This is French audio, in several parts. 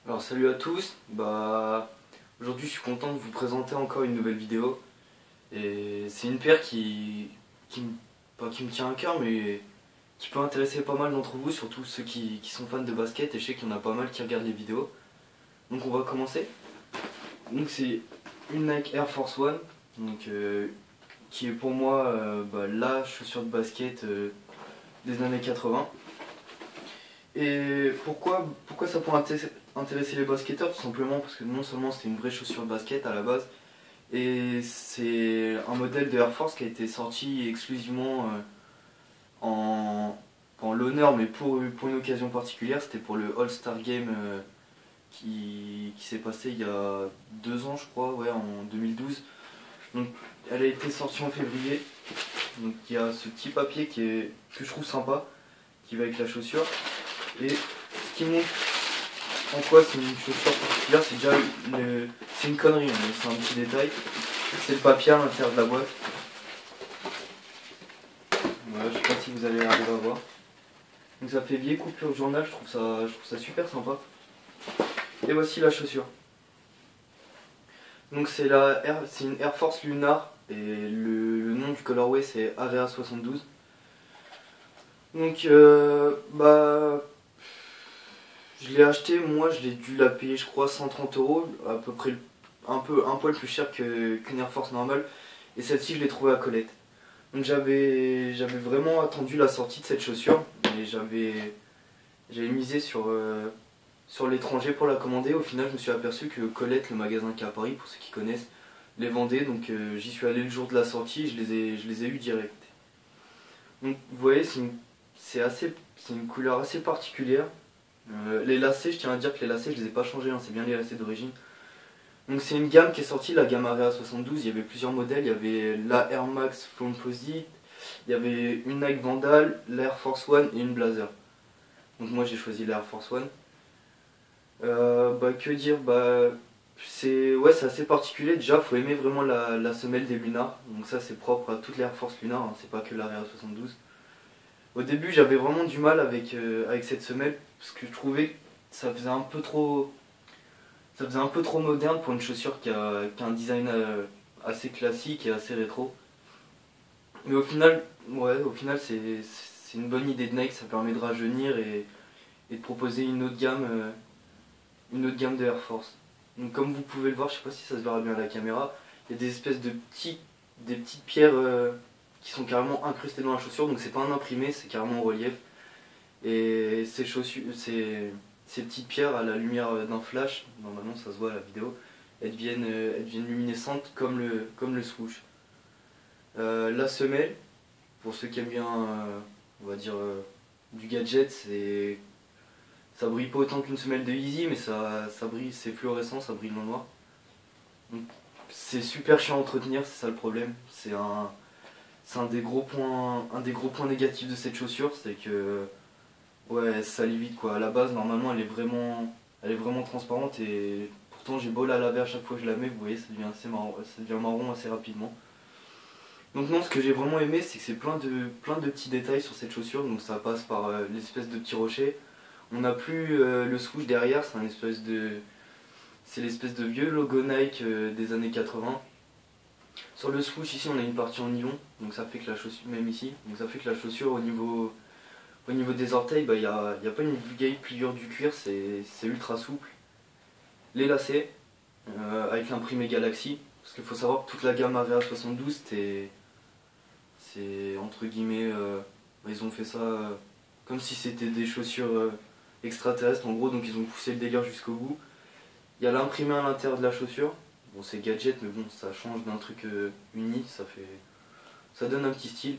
Alors salut à tous, aujourd'hui je suis content de vous présenter encore une nouvelle vidéo. Et c'est une paire pas qui me tient à cœur, mais qui peut intéresser pas mal d'entre vous, surtout ceux qui sont fans de basket, et je sais qu'il y en a pas mal qui regardent les vidéos. Donc on va commencer. Donc c'est une Nike Air Force One, qui est pour moi la chaussure de basket des années 80. Et pourquoi ça pourrait intéresser les basketteurs? Tout simplement parce que non seulement c'est une vraie chaussure de basket à la base, et c'est un modèle de Air Force qui a été sorti exclusivement en l'honneur, mais pour une occasion particulière. C'était pour le All-Star Game qui s'est passé il y a 2 ans, je crois, ouais, en 2012. Donc elle a été sortie en février. Donc il y a ce petit papier que je trouve sympa, qui va avec la chaussure. Et ce qui montre en quoi c'est une chaussure particulière, c'est une connerie, mais c'est un petit détail. C'est le papier à l'intérieur de la boîte. Voilà, je sais pas si vous allez arriver à voir. Donc ça fait vieille coupure journal, je trouve ça super sympa. Et voici la chaussure. Donc c'est une Air Force Lunar, et le nom du colorway c'est Area 72. Donc je l'ai acheté, moi je l'ai dû la payer je crois 130 €, à peu près un poil plus cher qu'une Air Force normale. Et celle-ci je l'ai trouvée à Colette. Donc j'avais vraiment attendu la sortie de cette chaussure, et j'avais misé sur l'étranger pour la commander. Au final je me suis aperçu que Colette, le magasin qui est à Paris, pour ceux qui connaissent, les vendait. Donc j'y suis allé le jour de la sortie et je les ai eu direct. Donc vous voyez, c'est une couleur assez particulière. Les lacets, je tiens à dire que les lacets je les ai pas changés, hein, c'est bien les lacets d'origine. Donc c'est une gamme qui est sortie, la gamme Area 72. Il y avait plusieurs modèles, il y avait la Air Max Composite, il y avait une Nike Vandal, l'Air Force One et une Blazer. Donc moi j'ai choisi l'Air Force One. Que dire, c'est assez particulier. Déjà faut aimer vraiment la semelle des Lunar. Donc ça c'est propre à toutes les Air Force Lunar, hein, c'est pas que l'Area 72. Au début j'avais vraiment du mal avec cette semelle, parce que je trouvais que ça faisait un peu trop moderne pour une chaussure qui a un design assez classique et assez rétro. Mais au final c'est une bonne idée de Nike, ça permet de rajeunir et de proposer une autre gamme de Air Force. Donc comme vous pouvez le voir, je sais pas si ça se verra bien à la caméra, il y a des espèces des petites pierres qui sont carrément incrustées dans la chaussure. Donc c'est pas un imprimé, c'est carrément en relief. Et ces petites pierres, à la lumière d'un flash, normalement ça se voit à la vidéo, elles deviennent luminescentes comme le swoosh. La semelle, pour ceux qui aiment bien, on va dire, du gadget, ça brille pas autant qu'une semelle de Yeezy, mais ça brille, c'est fluorescent, ça brille dans le noir. Donc, c'est super chiant à entretenir, c'est ça le problème. C'est un des gros points négatifs de cette chaussure, c'est que ouais, elle salit vite quoi. À la base, normalement, elle est vraiment transparente, et pourtant j'ai beau la laver à chaque fois que je la mets, vous voyez, ça devient marron assez rapidement. Donc non, ce que j'ai vraiment aimé, c'est que c'est plein de petits détails sur cette chaussure. Donc ça passe par l'espèce de petits rochers. On n'a plus le swoosh derrière, c'est l'espèce de vieux logo Nike des années 80. Sur le swoosh ici, on a une partie en nylon, donc ça fait que la chaussure, même ici, donc ça fait que la chaussure au niveau des orteils, il n'y a pas une vieille pliure du cuir, c'est ultra souple. Les lacets, avec l'imprimé Galaxy, parce qu'il faut savoir que toute la gamme Area 72, c'est entre guillemets, ils ont fait ça comme si c'était des chaussures extraterrestres en gros, donc ils ont poussé le délire jusqu'au bout. Il y a l'imprimé à l'intérieur de la chaussure, bon c'est gadget, mais bon ça change d'un truc uni, ça donne un petit style.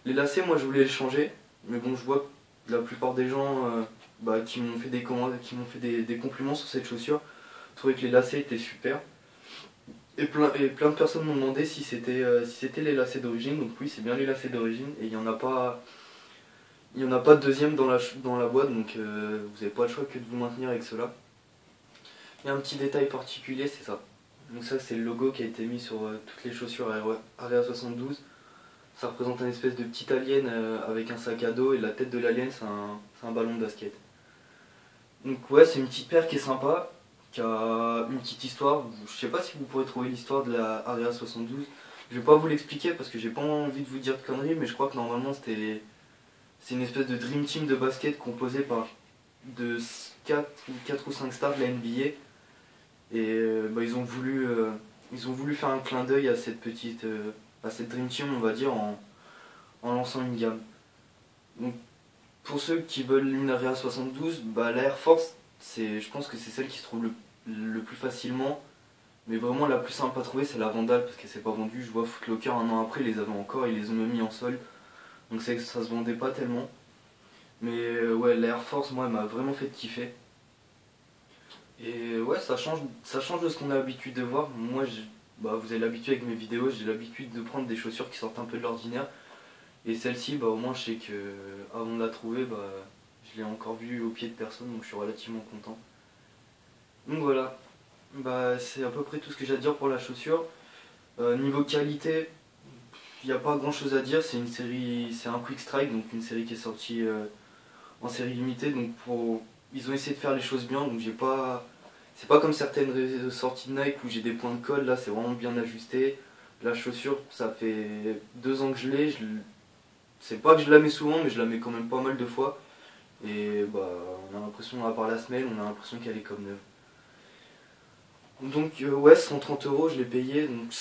Les lacets, moi je voulais les changer, mais bon je vois que la plupart des gens qui m'ont fait des commandes, qui m'ont fait des compliments sur cette chaussure, trouvaient que les lacets étaient super. Et plein de personnes m'ont demandé si c'était les lacets d'origine. Donc oui, c'est bien les lacets d'origine, et il y en a pas de deuxième dans la boîte, donc vous n'avez pas le choix que de vous maintenir avec cela. Il y a un petit détail particulier, c'est ça. Donc ça c'est le logo qui a été mis sur toutes les chaussures Area 72. Ça représente un espèce de petit alien avec un sac à dos, et la tête de l'alien c'est un ballon de basket. Donc ouais, c'est une petite paire qui est sympa, qui a une petite histoire. Je sais pas si vous pourrez trouver l'histoire de la Area 72. Je vais pas vous l'expliquer parce que j'ai pas envie de vous dire de conneries, mais je crois que normalement c'est une espèce de dream team de basket composé par de 4 ou 5 stars de la NBA. Et bah, ils ont voulu faire un clin d'œil à à cette dream team, on va dire, en lançant une gamme. Donc pour ceux qui veulent une Area 72, bah, la Air Force, je pense que c'est celle qui se trouve le plus facilement. Mais vraiment la plus simple à trouver, c'est la Vandal parce qu'elle s'est pas vendue. Je vois Footlocker un an après, ils les avaient encore, ils les ont même mis en sol. Donc c'est que ça se vendait pas tellement. Mais ouais, la Air Force, moi, elle m'a vraiment fait kiffer. Et ouais, ça change de ce qu'on a l'habitude de voir. Moi, bah, vous avez l'habitude avec mes vidéos, j'ai l'habitude de prendre des chaussures qui sortent un peu de l'ordinaire. Et celle-ci, bah, au moins, je sais que avant de la trouver, bah, je l'ai encore vue au pied de personne, donc je suis relativement content. Donc voilà, bah, c'est à peu près tout ce que j'ai à dire pour la chaussure. Niveau qualité, il n'y a pas grand chose à dire. C'est une série, c'est un Quick Strike, donc une série qui est sortie en série limitée. Donc ils ont essayé de faire les choses bien, donc j'ai pas. C'est pas comme certaines sorties de Nike où j'ai des points de colle, là c'est vraiment bien ajusté. La chaussure, ça fait 2 ans que je l'ai. C'est pas que je la mets souvent, mais je la mets quand même pas mal de fois. Et bah, on a l'impression, à part la semelle, on a l'impression qu'elle est comme neuve. Donc ouais, 130 euros, je l'ai payé. Donc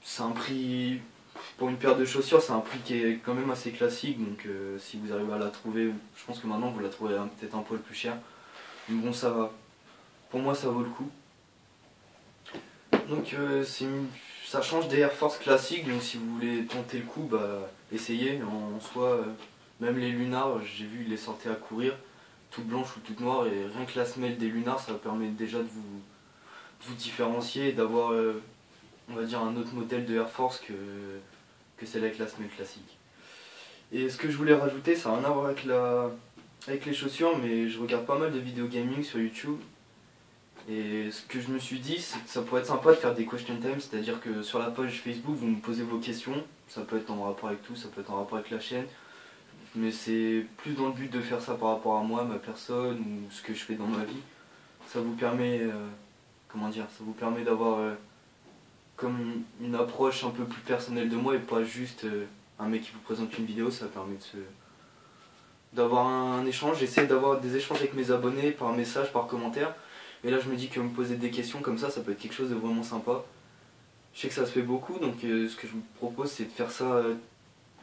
c'est un prix, pour une paire de chaussures, c'est un prix qui est quand même assez classique. Donc si vous arrivez à la trouver, je pense que maintenant vous la trouverez peut-être un poil plus cher. Mais bon, ça va. Pour moi, ça vaut le coup. Donc ça change des Air Force classiques. Donc si vous voulez tenter le coup, bah essayez. En soi, même les lunars, j'ai vu, ils les sortaient à courir, toutes blanches ou toutes noires. Et rien que la semelle des lunars, ça permet déjà de vous différencier et d'avoir, on va dire, un autre modèle de Air Force que celle avec la semelle classique. Et ce que je voulais rajouter, ça n'a rien à voir avec les chaussures, mais je regarde pas mal de vidéos gaming sur YouTube. Et ce que je me suis dit, c'est que ça pourrait être sympa de faire des question time, c'est-à-dire que sur la page Facebook, vous me posez vos questions. Ça peut être en rapport avec tout, ça peut être en rapport avec la chaîne. Mais c'est plus dans le but de faire ça par rapport à moi, ma personne, ou ce que je fais dans ma vie. Ça vous permet, comment dire, ça vous permet d'avoir comme une approche un peu plus personnelle de moi et pas juste un mec qui vous présente une vidéo. Ça permet d'avoir un échange. J'essaie d'avoir des échanges avec mes abonnés par message, par commentaire. Et là je me dis que me poser des questions comme ça peut être quelque chose de vraiment sympa. Je sais que ça se fait beaucoup, donc ce que je vous propose c'est de faire ça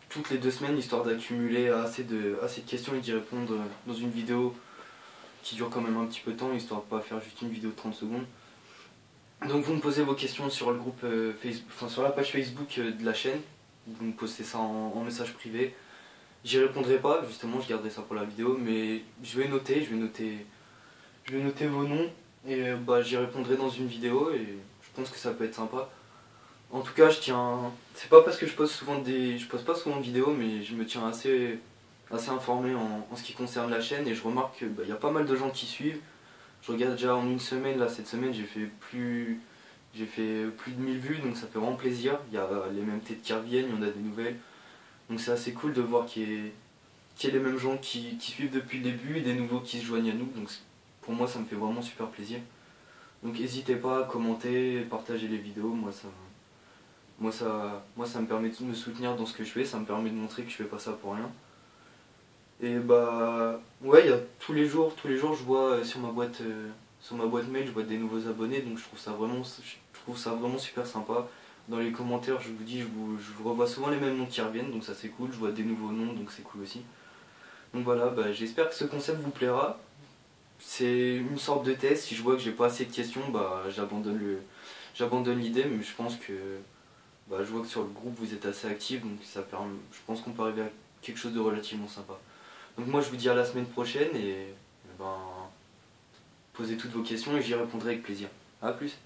toutes les 2 semaines, histoire d'accumuler assez de questions et d'y répondre dans une vidéo qui dure quand même un petit peu de temps, histoire de pas faire juste une vidéo de 30 secondes. Donc vous me posez vos questions sur le groupe Facebook, enfin sur la page Facebook de la chaîne. Vous me postez ça en message privé. J'y répondrai pas, justement, je garderai ça pour la vidéo, mais je vais noter vos noms et bah j'y répondrai dans une vidéo et je pense que ça peut être sympa. En tout cas, je tiens, c'est pas parce que je poste pas souvent de vidéos, mais je me tiens assez informé en ce qui concerne la chaîne et je remarque qu'il y a pas mal de gens qui suivent. Je regarde déjà en une semaine, là cette semaine j'ai fait plus de 1000 vues, donc ça fait vraiment plaisir. Il y a les mêmes têtes qui reviennent, il y en a des nouvelles. Donc c'est assez cool de voir qu'il y ait les mêmes gens qui suivent depuis le début et des nouveaux qui se joignent à nous. Donc pour moi ça me fait vraiment super plaisir. Donc n'hésitez pas à commenter, partager les vidéos, moi ça me permet de me soutenir dans ce que je fais, ça me permet de montrer que je fais pas ça pour rien. Et bah ouais, il y a tous les jours je vois sur ma boîte mail, je vois des nouveaux abonnés, donc je trouve ça vraiment super sympa. Dans les commentaires, je vous dis, je revois souvent les mêmes noms qui reviennent, donc ça c'est cool, je vois des nouveaux noms, donc c'est cool aussi. Donc voilà, bah, j'espère que ce concept vous plaira. C'est une sorte de test, si je vois que j'ai pas assez de questions, bah j'abandonne l'idée, mais je pense que bah, je vois que sur le groupe vous êtes assez actifs, donc je pense qu'on peut arriver à quelque chose de relativement sympa. Donc moi je vous dis à la semaine prochaine et ben, posez toutes vos questions et j'y répondrai avec plaisir. A plus.